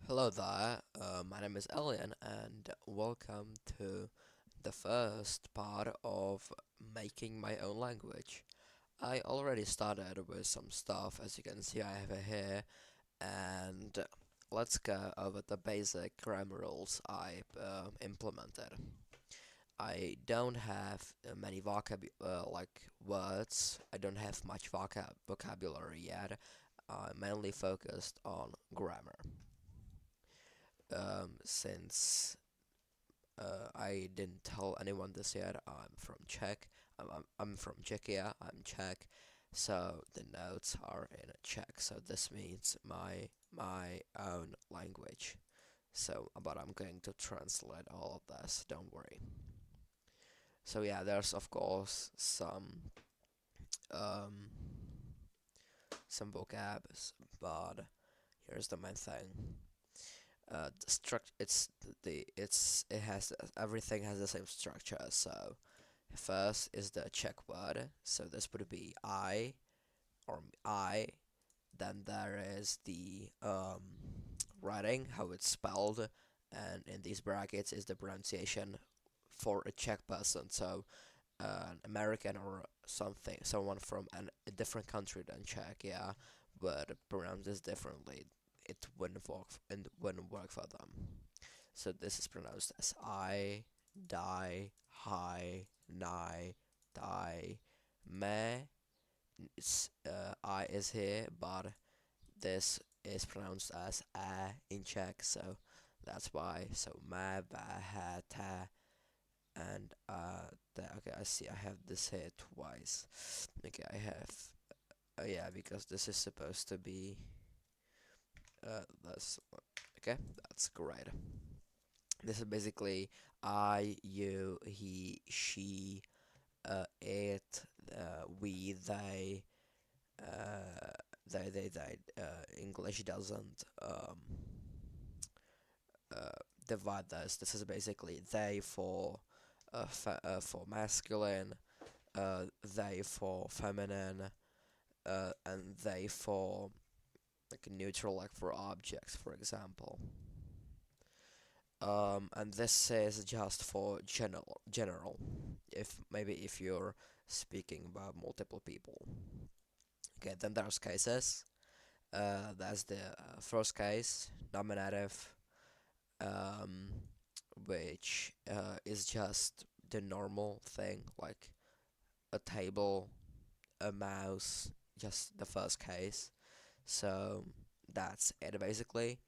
Hello there, my name is Elian, and welcome to the first part of making my own language. I already started with some stuff, as you can see, I have it here, and let's go over the basic grammar rules I implemented. I don't have many like words. I don't have much vocabulary yet. I'm mainly focused on grammar. Since I didn't tell anyone this yet. I'm from Czech. I'm from Czechia. I'm Czech, so the notes are in Czech. So this means my own language. So, but I'm going to translate all of this. Don't worry. So yeah, there's of course um some vocabs, but here's the main thing. The struct it's the it has everything has the same structure. So first is the Czech word, so this would be or I. Then there is the writing, how it's spelled, and in these brackets is the pronunciation for a Czech person. So an American or someone from a different country than Czech, yeah, would pronounce this differently. It wouldn't work for them. So this is pronounced as I, die, hi, nai, die, me. It's I is here, but this is pronounced as a in Czech, so that's why. So me, ba, ha, ta, and okay, I see. I have this here twice. Okay, I have. Yeah, because this is supposed to be. That's okay. That's great. This is basically I, you, he, she, it, we, uh, they. English doesn't uh, divide this. This is basically they for masculine, they for feminine, and they for like neutral, like for objects, for example. And this is just for general. If maybe if you're speaking about multiple people. Okay, then there's cases. That's the first case, nominative, um, which is just the normal thing, like a table, a mouse, just the first case. So that's it basically.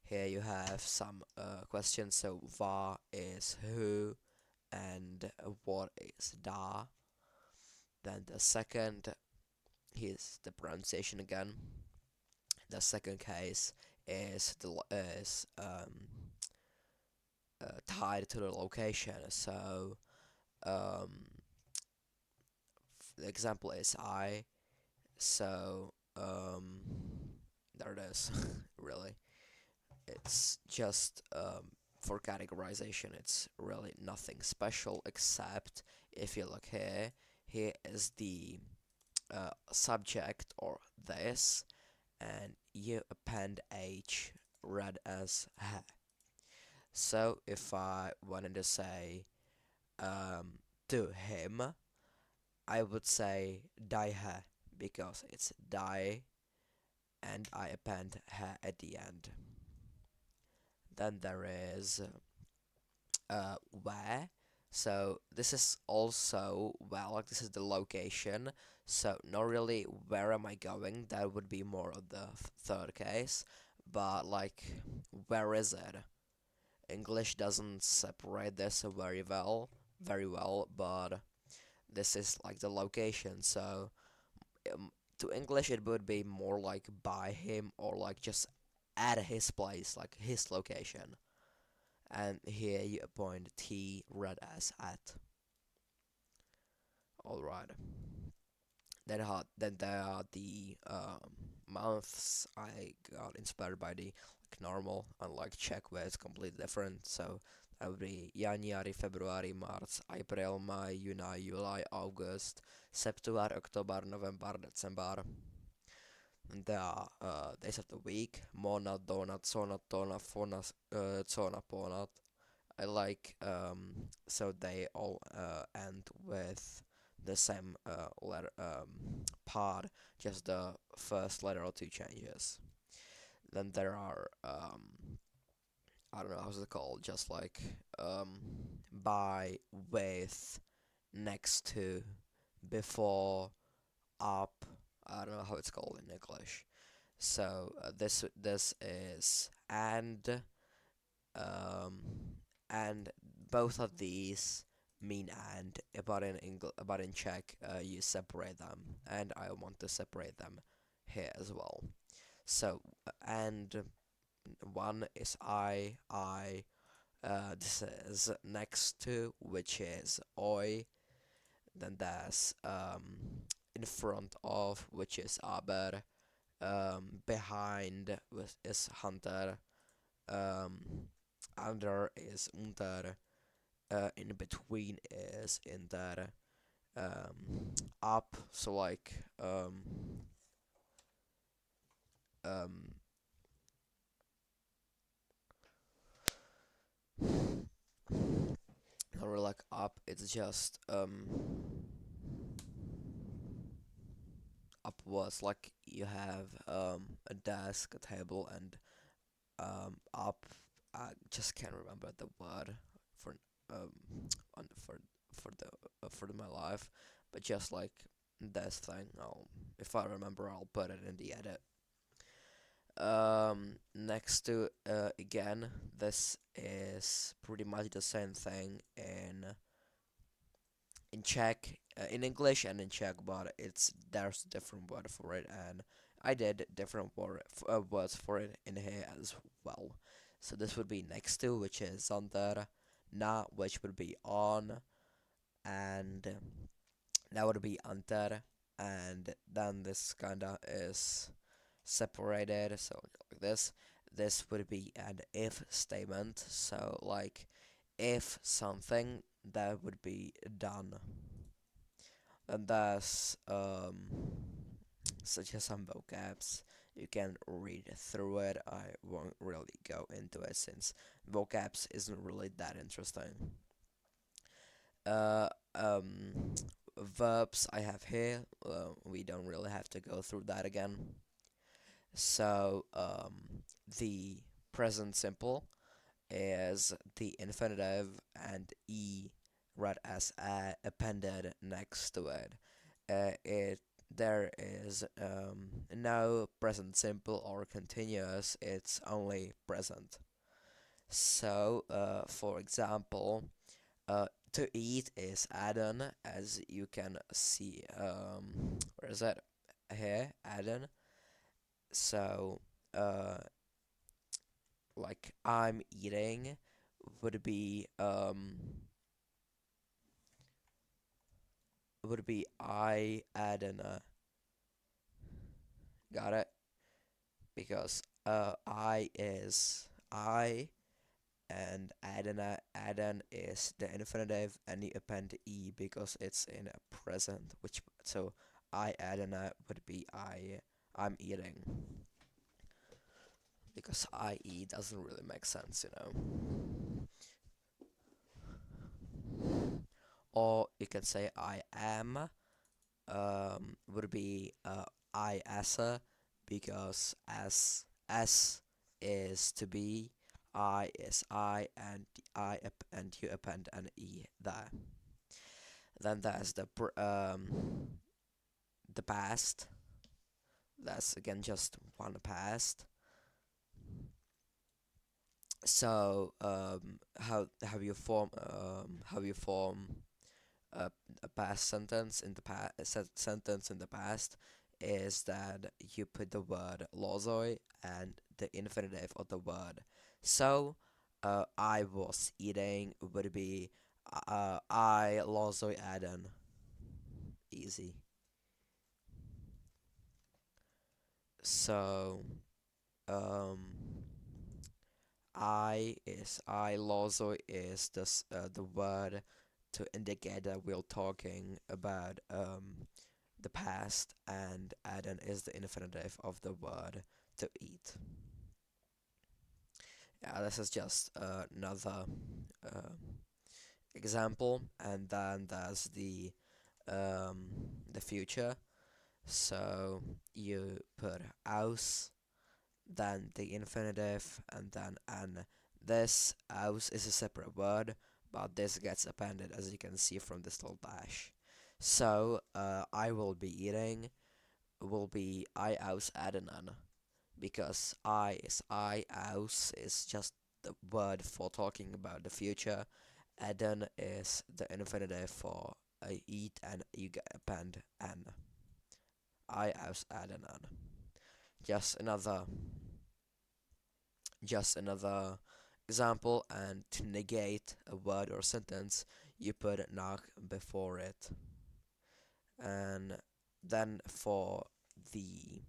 Here you have some questions. So var is who and what is da. Then the second, here's the pronunciation again. The second case is tied to the location. So um, the example is I. So there it is. Really, it's just for categorization. It's really nothing special except if you look here. Here is the subject or this, and you append h read as ha. So if I wanted to say to him, I would say die ha because it's die and I append ha at the end. Then there is where. So this is also, well, like this is the location. So not really where am I going? That would be more of the third case. But like, where is it? English doesn't separate this very well. But this is like the location. So to English, it would be more like by him or like just at his place, like his location. And here you appoint T read as at. Alright. Then there are the months. I got inspired by the like normal, unlike Czech where it's completely different. So that would be January, February, March, April, May, Juni, July, August, September, October, November, December. And there are days of the week: månad, donut, sonat, donut, fornat, zona, ponat. I like so they all end with the same letter pod, just the first letter or two changes. Then there are I don't know how's it called, just like by, with, next to, before, up. I don't know how it's called in English. So this is um, and both of these mean and, but in but in Czech you separate them, and I want to separate them here as well. So and one is I. This is next to, which is oi. Then there's in front of, which is aber. Behind is hunter. Um, Under is unter. In between is inter. Up, so like um, not really like up. It's just upwards. Like you have a desk, a table, and up. I just can't remember the word for um on for my life, but just like this thing. If I remember, I'll put it in the edit. Next to again, this is pretty much the same thing in Czech, in English and in Czech, but there's a different word for it, and I did different words for it in here as well. So this would be next to, which is under, na, which would be on, and that would be under, and then this kinda is separated, so like this. This would be an if statement, so like if something, that would be done. And that's such as some vocabs. You can read through it. I won't really go into it since vocabs isn't really that interesting. Uh, um, Verbs I have here. We don't really have to go through that again. So the present simple is the infinitive and e right as appended next to it. It There is no present simple or continuous. It's only present. So, for example, to eat is add-on, as you can see. Where is that? Here, add-on. So, uh, like I'm eating would be I add an got it, because I is I, and add an is the infinitive, and you append e because it's in a present, which so I add an would be I'm eating, because I eat doesn't really make sense, you know. Or you can say I am would be I essa, because as is to be, I is I, and and you append an e there. Then there's the past. That's again just one past. So how you form a past sentence in the sentence in the past is that you put the word lozoi and the infinitive of the word. So I was eating would be I lozoi aden. Easy. So um I lozoi is the word to indicate that we're talking about the past, and eden is the infinitive of the word to eat. Yeah, this is just another uh, example, and then there's the future. So you put aus, then the infinitive, and then an. This aus is a separate word, but this gets appended as you can see from this little dash. So I will be eating will be I aus adenan, because I aus is just the word for talking about the future. Eden is the infinitive for eat, and you get append an. I aus adenan. Just another just another example, and to negate a word or sentence you put nach before it. And then for the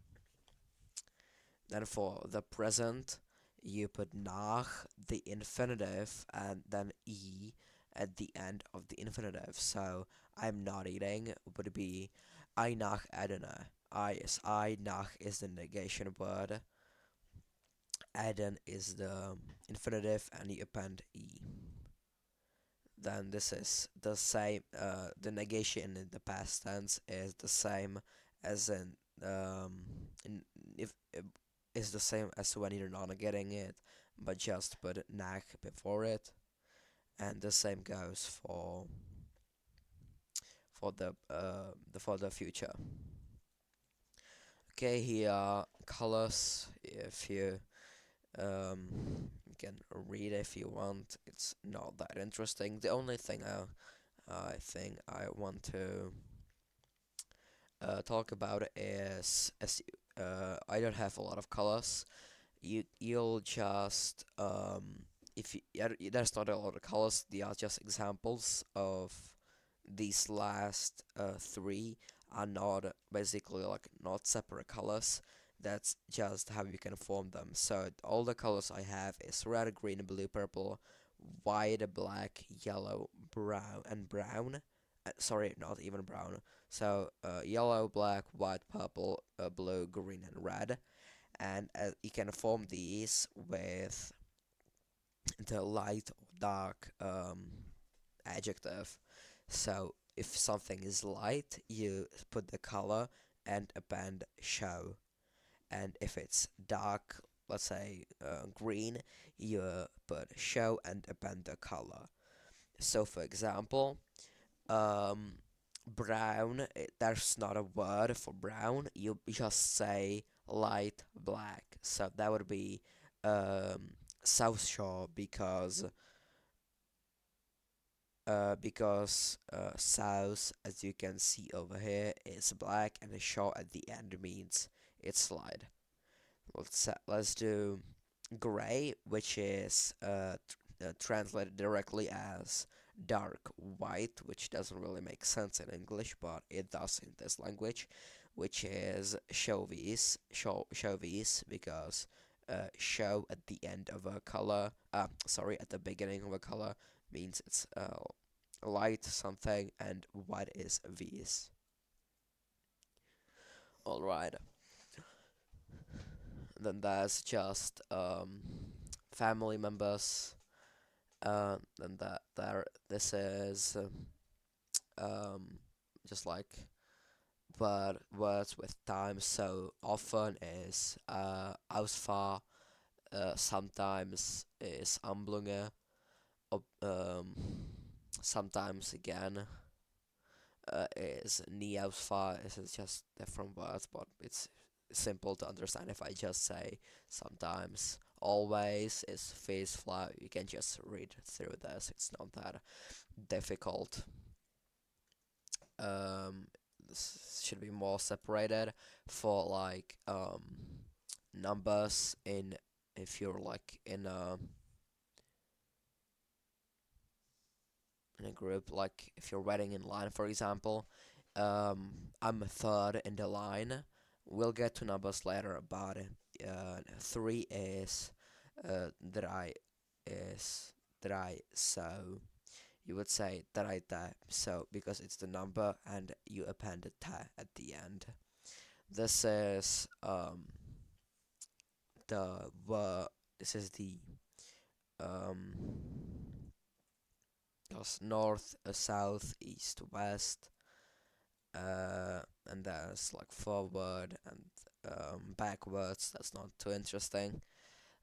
the present you put nach the infinitive and then e at the end of the infinitive. So I'm not eating would be I nach adena. I nach is the negation word, aden is the infinitive, and you append e. Then this is the same. The negation in the past tense is the same as in if is the same as when you're not getting it, but just put nach before it, and the same goes for the future. Okay, here are colors. If you can read if you want. It's not that interesting. The only thing I think I want to talk about is as I don't have a lot of colors. You'll just if you, yeah, there's not a lot of colors. They are just examples of these last three are not basically like not separate colors. That's just how you can form them. So all the colors I have is red, green, blue, purple, white, black, yellow, brown, and brown. Sorry, not even brown. So yellow, black, white, purple, blue, green, and red. And you can form these with the light or dark adjective. So if something is light, you put the color and append show. And if it's dark, let's say green, you put show and append the color. So for example, um, brown, there's not a word for brown. You just say light black. So that would be South Shore, because south, as you can see over here, is black, and the shore at the end means it's light. Let's do gray, which is translated directly as dark white, which doesn't really make sense in English, but it does in this language, which is chauvis, because show at the end of a color, sorry, at the beginning of a color means it's light something, and white is vis. Alright, then there's just family members. Then that there this is just like words with time. So often is ausfar, sometimes is Amblunge, um, sometimes again is nie ausfar. It's just different words, but it's simple to understand if I just say sometimes. Always is face flat. You can just read through this. It's not that difficult. Um, this should be more separated for like numbers in if you're like in a group, like if you're waiting in line, for example. I'm third in the line. We'll get to numbers later, but three is that I so you would say taraita. So because it's the number and you append a ta at the end. This is the this is the um goes north, south, east, west, and there's like forward and backwards. That's not too interesting.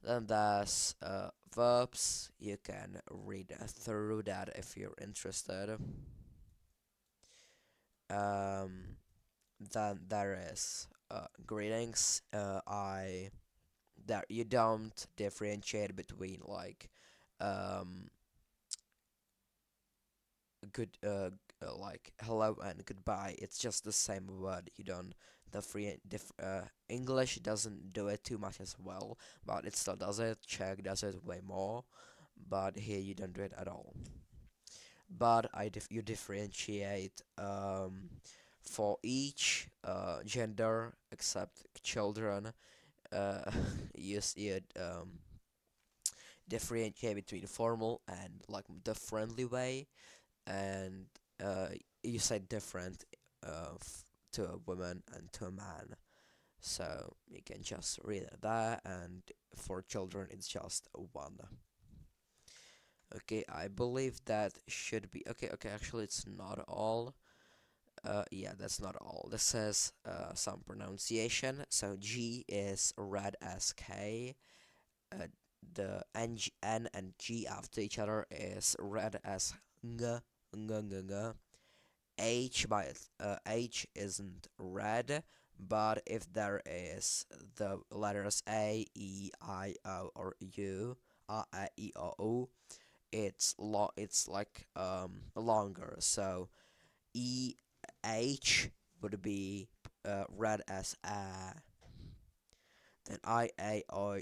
Then there's verbs. You can read through that if you're interested. Um, then there is greetings. I that you don't differentiate between like um, good like hello and goodbye. It's just the same word. You don't English doesn't do it too much as well, but it still does it. Czech does it way more, but here you don't do it at all. But you differentiate for each gender except children. Uh, you differentiate between formal and like the friendly way, and uh, you say different to a woman and to a man. So you can just read that, and for children it's just one. Okay, I believe that should be okay. Okay, actually, it's not all. Yeah, that's not all. This says some pronunciation. So G is read as K. Uh, the N and G after each other is read as ng, ng. H isn't read, but if there is the letters A, E, I, O, or U, A, E, O, U, it's like longer. So E, H would be read as A. Then I, A, O,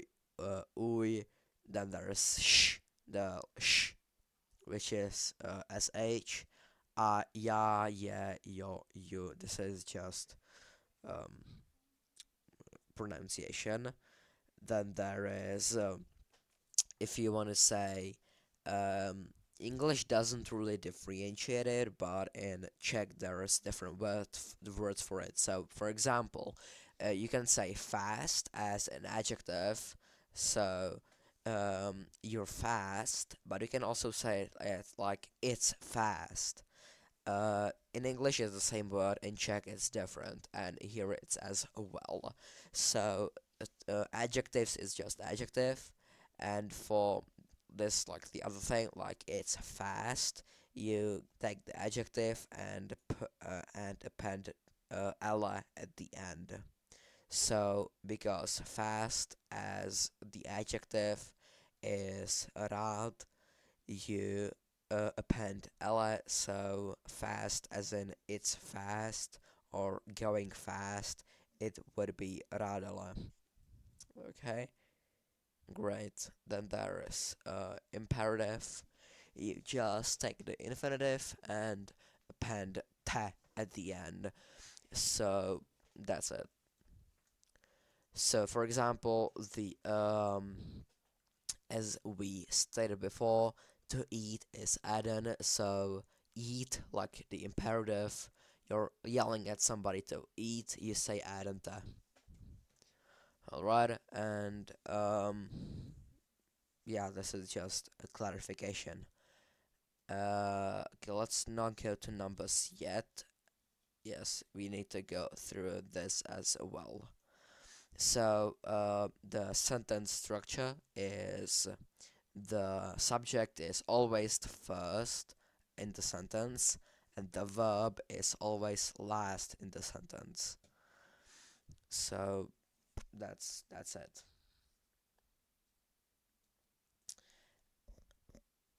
Ui. Then there's sh, the sh, which is sh. Ya, yeah, yo, you. This is just um, pronunciation. Then there is, if you want to say, um, English doesn't really differentiate it, but in Czech there is different words for it. So, for example, you can say fast as an adjective. So, you're fast, but you can also say it like it's fast. In English it's the same word, in Czech it's different, and here it's as well. So adjectives is just adjective, and for this like the other thing like it's fast, you take the adjective and append ella at the end. So because fast as the adjective is rád, you append ella, so fast as in it's fast or going fast, it would be radala. Okay, great. Then there is imperative. You just take the infinitive and append ta at the end. So that's it. So for example, the as we stated before, to eat is addon, so eat, like the imperative, you're yelling at somebody to eat, you say addonta. Alright, and yeah, this is just a clarification. Okay, let's not go to numbers yet. Yes, we need to go through this as well. So, the sentence structure is the subject is always first in the sentence, and the verb is always last in the sentence. So that's it.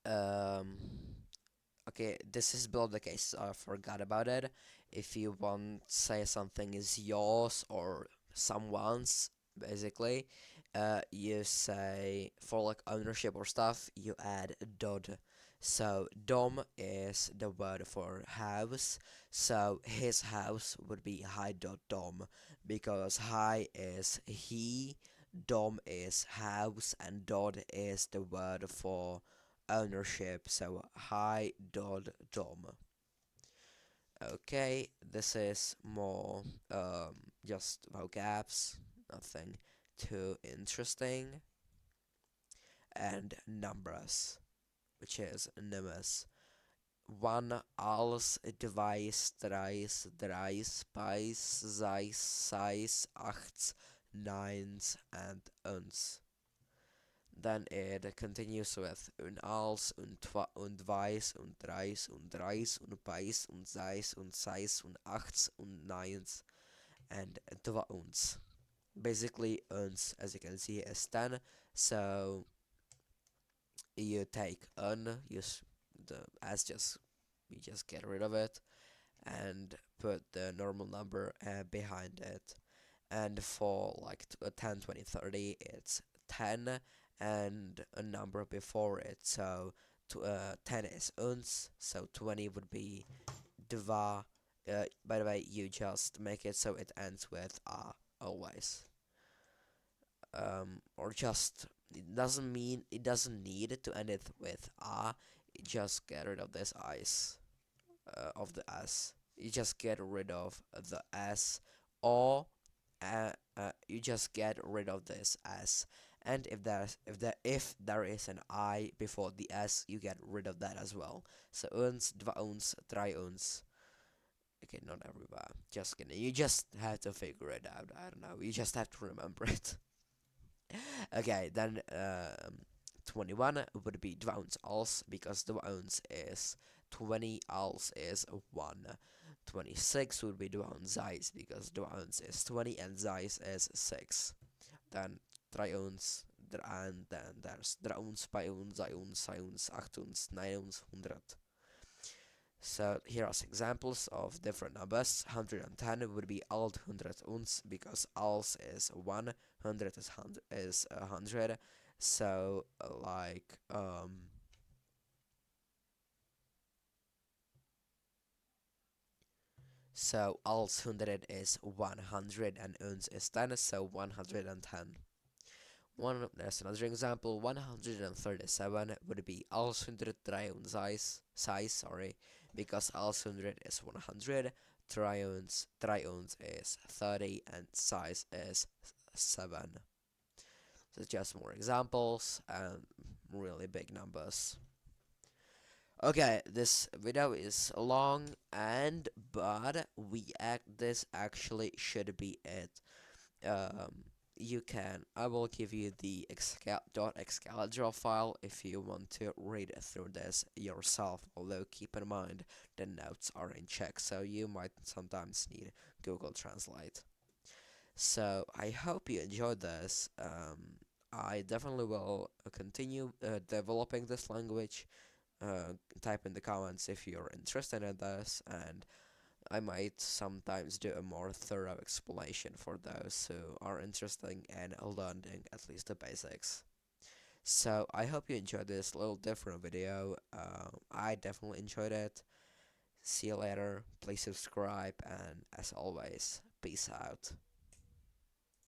Um, okay, this is build the case. I forgot about it. If you want say something is yours or someone's, basically, you say for like ownership or stuff, you add dod. So dom is the word for house. So his house would be hi dot dom, because hi is he, dom is house, and dod is the word for ownership, so hi.dom. Okay, this is more just vocabs, nothing too interesting, and numbers, which is numbers. One, als, device, thrice, dreice, pice, zeis, seis, achts, nines, and uns. Then it continues with un als, un twa, und weiß, und dreis, und dreis, und peis, und seis, und seis, und achts, und nines, and dva uns. Basically, uns, as you can see, is 10. So you take un, the as just you just get rid of it and put the normal number behind it. And for like 10, 20, 30, it's 10 and a number before it. So 10 is uns, so 20 would be dva. By the way, you just make it so it ends with a always. Or just it doesn't need to end it with a. You just get rid of this ice of the s. You just get rid of the s, or you just get rid of this s. And if there is an I before the s, you get rid of that as well. So uns, dva uns, drei uns. Okay, not everybody. Just kidding. You just have to figure it out. I don't know. You just have to remember it. Okay, then 21 would be dva uns als, because dva uns is 20, als is 1. 26 would be dva uns zeis, because dva uns is 20 and zeis is 6. Then 3 uns, and then there's 3 uns, 5 uns, 6 uns, 7 uns, 8 uns, 9 uns, 100. So here are some examples of different numbers. 110 would be alt 100 uns, because als is 1, 100 is 100. So so als 100 is 100 and uns is 10, so 110. There's another example. 137 would be als 103 uns size, sorry, because als 100 is 100, 3 uns is 30, and size is 7. So just more examples and really big numbers. Okay, this video is long, but this actually should be it. I will give you the .excalibur file if you want to read through this yourself, although keep in mind the notes are in Czech, so you might sometimes need Google Translate. So I hope you enjoyed this. I definitely will continue developing this language. Type in the comments if you're interested in this, and I might sometimes do a more thorough explanation for those who are interested in learning at least the basics. So I hope you enjoyed this little different video. I definitely enjoyed it. See you later. Please subscribe, and as always, peace out.